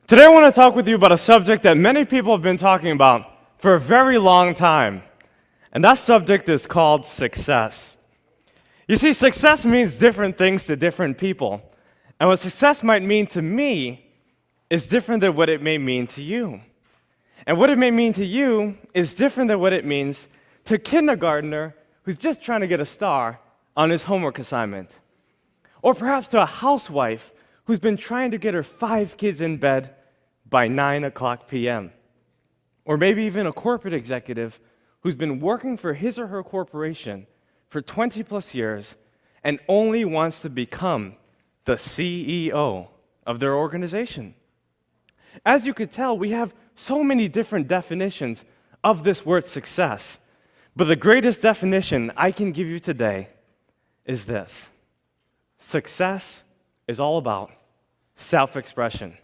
Today I want to talk with you about a subject that many people have been talking about for a very long time, and that subject is called success. You see, success means different things to different people, and what success might mean to me is different than what it may mean to you. And what it may mean to you is different than what it means to a kindergartner who's just trying to get a star on his homework assignment. Or perhaps to a housewife who's been trying to get her 5 kids in bed by 9 o'clock p.m. Or maybe even a corporate executive who's been working for his or her corporation for 20 plus years and only wants to become the CEO of their organization. As you could tell, we have so many different definitions of this word success, but the greatest definition I can give you today is this. Success is all about self-expression.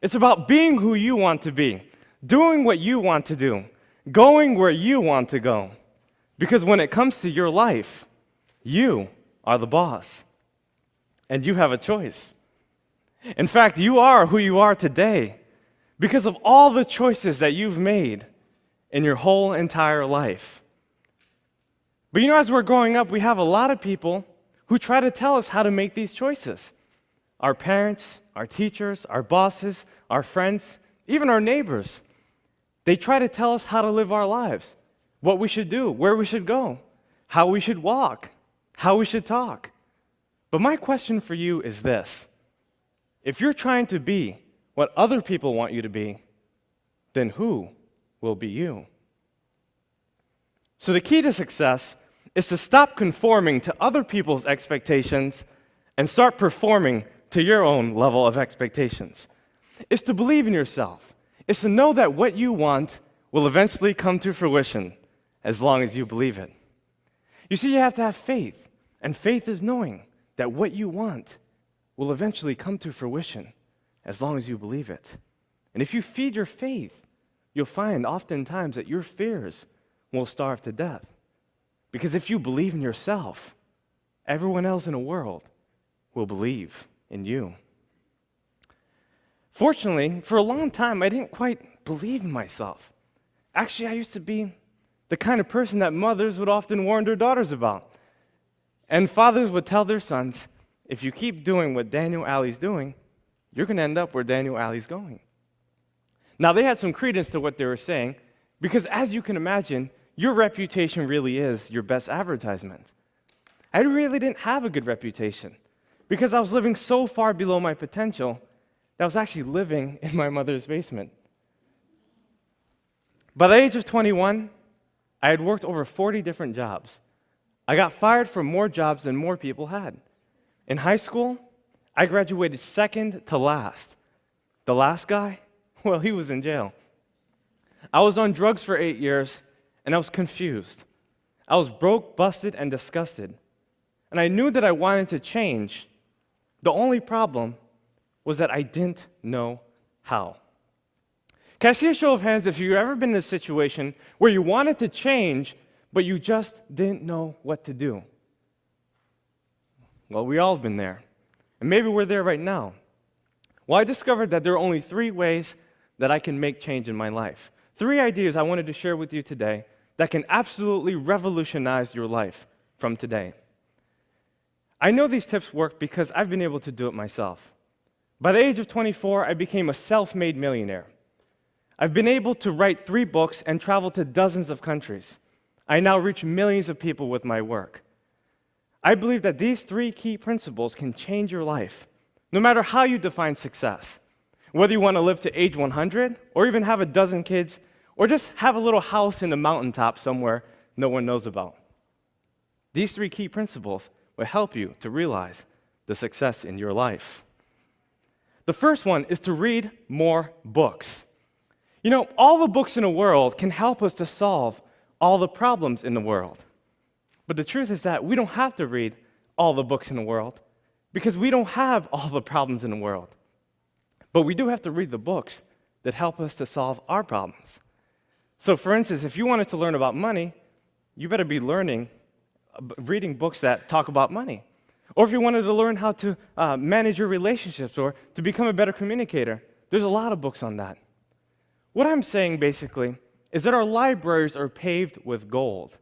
It's about being who you want to be, doing what you want to do, going where you want to go. Because when it comes to your life, you are the boss, and you have a choice. In fact, you are who you are today because of all the choices that you've made in your whole entire life. But as we're growing up, we have a lot of people who try to tell us how to make these choices. Our parents, our teachers, our bosses, our friends, even our neighbors. They try to tell us how to live our lives, what we should do, where we should go, how we should walk, how we should talk. But my question for you is this. If you're trying to be what other people want you to be, then who will be you? So the key to success is to stop conforming to other people's expectations and start performing to your own level of expectations. It's to believe in yourself. It's to know that what you want will eventually come to fruition as long as you believe it. You see, you have to have faith, and faith is knowing that what you want will eventually come to fruition as long as you believe it. And if you feed your faith, you'll find oftentimes that your fears will starve to death. Because if you believe in yourself, everyone else in the world will believe in you. Fortunately, for a long time, I didn't quite believe in myself. Actually, I used to be the kind of person that mothers would often warn their daughters about. And fathers would tell their sons, if you keep doing what Daniel Alley's doing, you're going to end up where Daniel Alley's going. Now, they had some credence to what they were saying, because as you can imagine, your reputation really is your best advertisement. I really didn't have a good reputation, because I was living so far below my potential that I was actually living in my mother's basement. By the age of 21, I had worked over 40 different jobs. I got fired from more jobs than more people had. In high school, I graduated second to last. The last guy, well, he was in jail. I was on drugs for 8 years, and I was confused. I was broke, busted, and disgusted. And I knew that I wanted to change. The only problem was that I didn't know how. Can I see a show of hands if you've ever been in a situation where you wanted to change, but you just didn't know what to do? Well, we all have been there. And maybe we're there right now. Well, I discovered that there are only 3 ways that I can make change in my life. 3 ideas I wanted to share with you today that can absolutely revolutionize your life from today. I know these tips work because I've been able to do it myself. By the age of 24, I became a self-made millionaire. I've been able to write 3 books and travel to dozens of countries. I now reach millions of people with my work. I believe that these 3 key principles can change your life, no matter how you define success. Whether you want to live to age 100, or even have a dozen kids, or just have a little house in the mountaintop somewhere no one knows about. These 3 key principles will help you to realize the success in your life. The first one is to read more books. All the books in the world can help us to solve all the problems in the world. But the truth is that we don't have to read all the books in the world because we don't have all the problems in the world. But we do have to read the books that help us to solve our problems. So for instance, if you wanted to learn about money, you better be reading books that talk about money. Or if you wanted to learn how to manage your relationships or to become a better communicator, There's a lot of books on that. What I'm saying basically is that our libraries are paved with gold,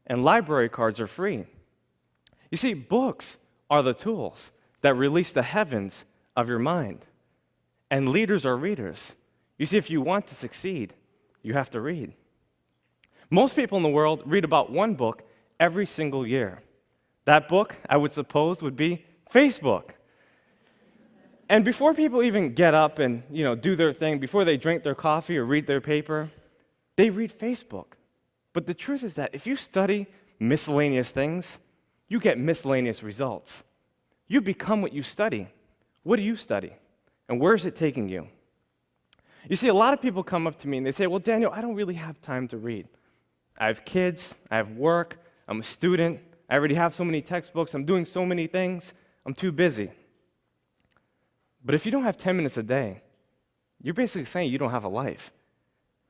and library cards are free. You see, books are the tools that release the heavens of your mind, and leaders are readers. You see, if you want to succeed, you have to read. Most people in the world read about one book every single year. That book, I would suppose, would be Facebook. And before people even get up and do their thing, before they drink their coffee or read their paper, they read Facebook. But the truth is that if you study miscellaneous things, you get miscellaneous results. You become what you study. What do you study? And where is it taking you? You see, a lot of people come up to me and they say, well, Daniel, I don't really have time to read. I have kids, I have work, I'm a student, I already have so many textbooks, I'm doing so many things, I'm too busy. But if you don't have 10 minutes a day, you're basically saying you don't have a life.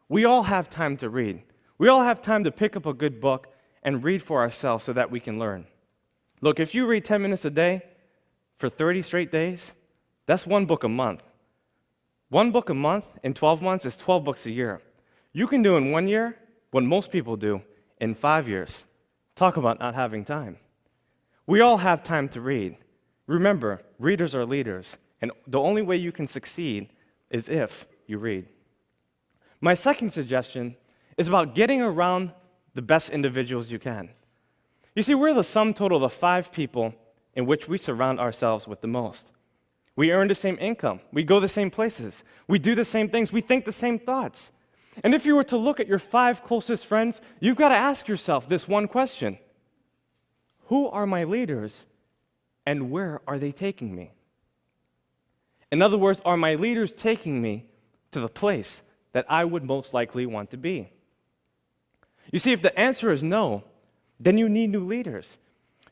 We all have time to read. We all have time to pick up a good book and read for ourselves so that we can learn. Look, if you read 10 minutes a day for 30 straight days, that's one book a month. One book a month in 12 months is 12 books a year. You can do in 1 year what most people do in 5 years. Talk about not having time. We all have time to read. Remember, readers are leaders, and the only way you can succeed is if you read. My second suggestion is about getting around the best individuals you can. You see, we're the sum total of the 5 people in which we surround ourselves with the most. We earn the same income. We go the same places. We do the same things. We think the same thoughts. And if you were to look at your 5 closest friends, you've got to ask yourself this one question. Who are my leaders, and where are they taking me? In other words, are my leaders taking me to the place that I would most likely want to be? You see, if the answer is no, then you need new leaders.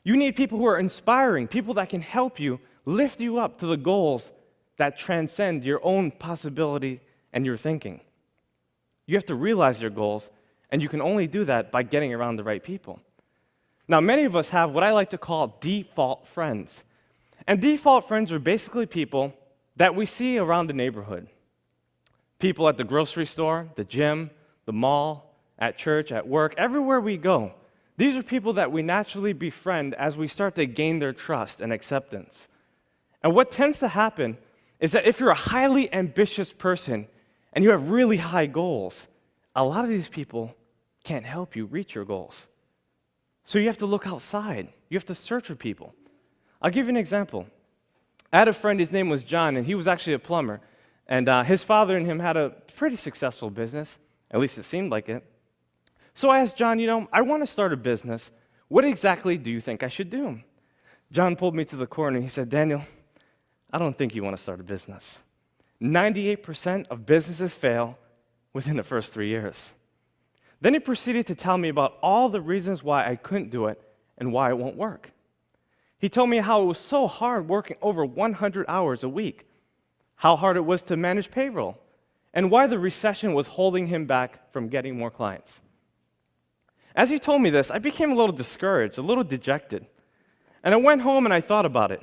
You need people who are inspiring, people that can help you, lift you up to the goals that transcend your own possibility and your thinking. You have to realize your goals, and you can only do that by getting around the right people. Now, many of us have what I like to call default friends. And default friends are basically people that we see around the neighborhood. People at the grocery store, the gym, the mall, at church, at work, everywhere we go. These are people that we naturally befriend as we start to gain their trust and acceptance. And what tends to happen is that if you're a highly ambitious person and you have really high goals, a lot of these people can't help you reach your goals. So you have to look outside. You have to search for people. I'll give you an example. I had a friend, his name was John, and he was actually a plumber. And his father and him had a pretty successful business, at least it seemed like it. So I asked John, I want to start a business. What exactly do you think I should do? John pulled me to the corner and he said, Daniel, I don't think you want to start a business. 98% of businesses fail within the first 3 years. Then he proceeded to tell me about all the reasons why I couldn't do it and why it won't work. He told me how it was so hard working over 100 hours a week, how hard it was to manage payroll, and why the recession was holding him back from getting more clients. As he told me this, I became a little discouraged, a little dejected. And I went home and I thought about it.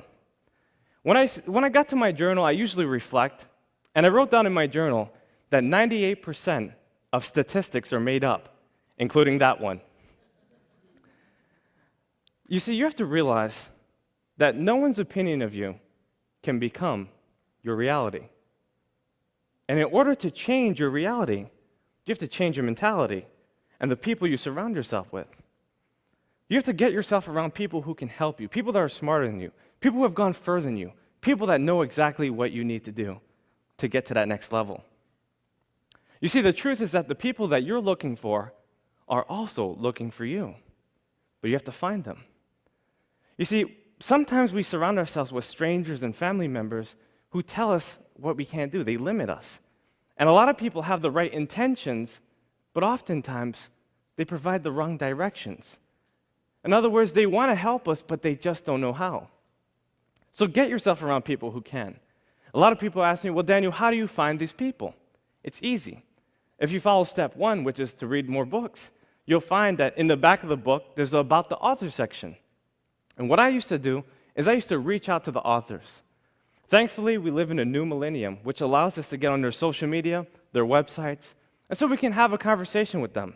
When I got to my journal, I usually reflect, and I wrote down in my journal that 98% of statistics are made up, including that one. You see, you have to realize that no one's opinion of you can become your reality. And in order to change your reality, you have to change your mentality and the people you surround yourself with. You have to get yourself around people who can help you, people that are smarter than you, people who have gone further than you, people that know exactly what you need to do to get to that next level. You see, the truth is that the people that you're looking for are also looking for you, but you have to find them. You see, sometimes we surround ourselves with strangers and family members who tell us what we can't do. They limit us. And a lot of people have the right intentions, but oftentimes they provide the wrong directions. In other words, they want to help us, but they just don't know how. So get yourself around people who can. A lot of people ask me, well, Daniel, how do you find these people? It's easy. If you follow step 1, which is to read more books, you'll find that in the back of the book, there's the About the Author section. And what I used to do is I used to reach out to the authors. Thankfully, we live in a new millennium, which allows us to get on their social media, their websites, and so we can have a conversation with them.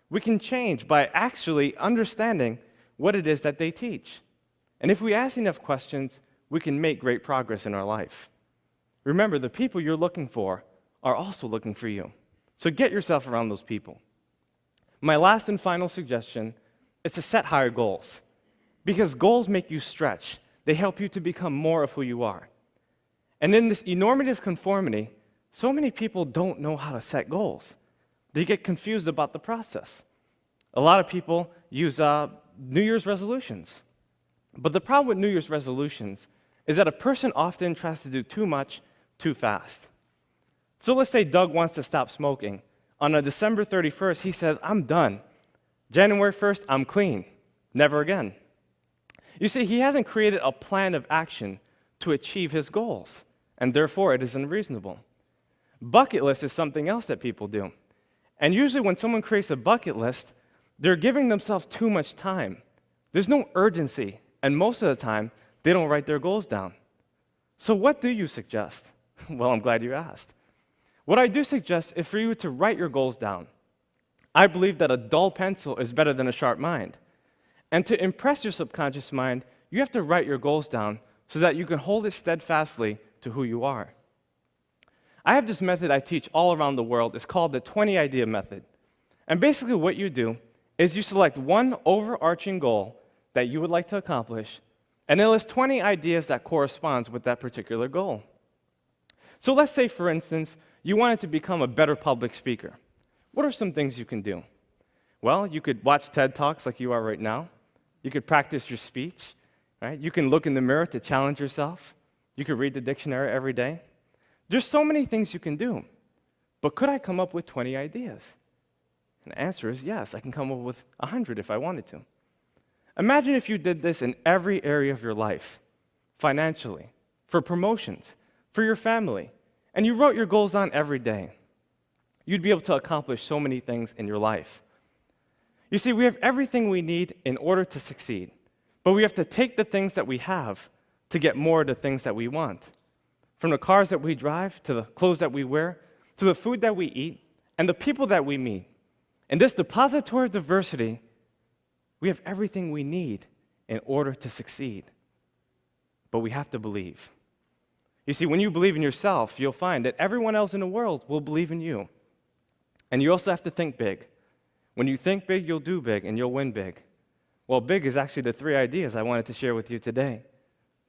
We can change by actually understanding what it is that they teach. And if we ask enough questions, we can make great progress in our life. Remember, the people you're looking for are also looking for you. So get yourself around those people. My last and final suggestion is to set higher goals. Because goals make you stretch. They help you to become more of who you are. And in this enormative conformity, so many people don't know how to set goals. They get confused about the process. A lot of people use New Year's resolutions. But the problem with New Year's resolutions is that a person often tries to do too much too fast. So let's say Doug wants to stop smoking. On a December 31st, he says, I'm done. January 1st, I'm clean. Never again. You see, he hasn't created a plan of action to achieve his goals, and therefore it is unreasonable. Bucket list is something else that people do. And usually when someone creates a bucket list, they're giving themselves too much time. There's no urgency, and most of the time, they don't write their goals down. So what do you suggest? Well, I'm glad you asked. What I do suggest is for you to write your goals down. I believe that a dull pencil is better than a sharp mind. And to impress your subconscious mind, you have to write your goals down so that you can hold it steadfastly to who you are. I have this method I teach all around the world. It's called the 20 idea method. And basically what you do is you select one overarching goal that you would like to accomplish, and then list 20 ideas that corresponds with that particular goal. So let's say, for instance, you wanted to become a better public speaker. What are some things you can do? Well, you could watch TED Talks like you are right now. You could practice your speech, right? You can look in the mirror to challenge yourself. You could read the dictionary every day. There's so many things you can do. But could I come up with 20 ideas? And the answer is yes, I can come up with 100 if I wanted to. Imagine if you did this in every area of your life, financially, for promotions, for your family, and you wrote your goals down every day. You'd be able to accomplish so many things in your life. You see, we have everything we need in order to succeed, but we have to take the things that we have to get more of the things that we want. From the cars that we drive, to the clothes that we wear, to the food that we eat, and the people that we meet. In this depository of diversity, we have everything we need in order to succeed. But we have to believe. You see, when you believe in yourself, you'll find that everyone else in the world will believe in you. And you also have to think big. When you think big, you'll do big, and you'll win big. Well, big is actually the 3 ideas I wanted to share with you today.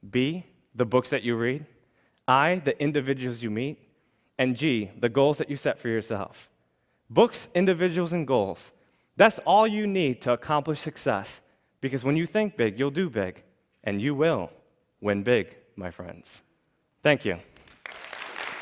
B, the books that you read. I, the individuals you meet. And G, the goals that you set for yourself. Books, individuals, and goals. That's all you need to accomplish success. Because when you think big, you'll do big. And you will win big, my friends. Thank you.